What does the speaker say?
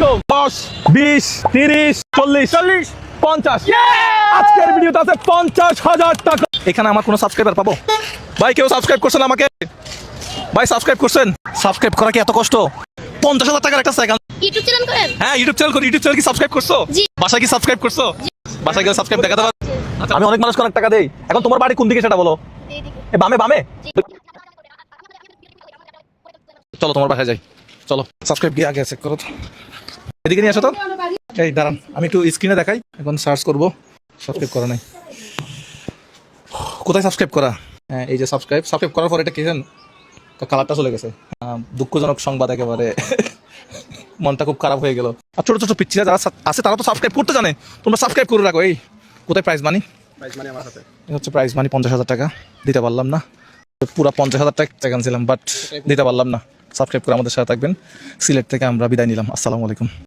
10, 20, 30, 40, 50। আজকের ভিডিওতে আছে 50,000 টাকা। এখানে আমার কোনো সাবস্ক্রাইবার পাবো? ভাই কেউ সাবস্ক্রাইব করছেন আমাকে? ভাই সাবস্ক্রাইব করছেন? সাবস্ক্রাইব করা কি এত কষ্ট? 50,000 টাকার একটা সাইকেল। ইউটিউব চ্যানেল করেন? হ্যাঁ ইউটিউব চ্যানেল করি। ইউটিউব চ্যানেল কি সাবস্ক্রাইব করছো? জি। বাসায় কি সাবস্ক্রাইব করছো? বাসায় গেলে সাবস্ক্রাইব দেখাতে পারো? আচ্ছা আমি অনেক মানুষকে অনেক টাকা দেই। এখন তোমার বাড়ি কোন দিকে সেটা বলো? এ বামে বামে? চলো তোমার বাসায় যাই। চলো সাবস্ক্রাইব কি আগে চেক করো তো। এদিকে নিয়ে আসো তো। এই দাঁড়ান আমি একটু স্ক্রিনে দেখাই। এখন সার্চ করব। সাবস্ক্রাইব করা নাই। কোথায় সাবস্ক্রাইব করা? হ্যাঁ এই যে সাবস্ক্রাইব করার পর এটা কি জানেন? কালারটা চলে গেছে। দুঃখজনক সংবাদ একেবারে। মনটা খুব খারাপ হয়ে গেল। আর ছোট ছোট পিচ্ছিরা যারা আছে তারা তো সাবস্ক্রাইব করতে জানে। তোমরা সাবস্ক্রাইব করে রাখো। এই কোথায় প্রাইজ মানি? আমার হাতে এই হচ্ছে প্রাইজ মানি 50,000 টাকা। দিতে পারলাম না। পুরো 50,000 টাকা আনছিলাম বাট দিতে পারলাম না। সাবস্ক্রাইব করে আমাদের সাথে থাকবেন। সিলেট থেকে আমরা বিদায় নিলাম। আসসালামু আলাইকুম।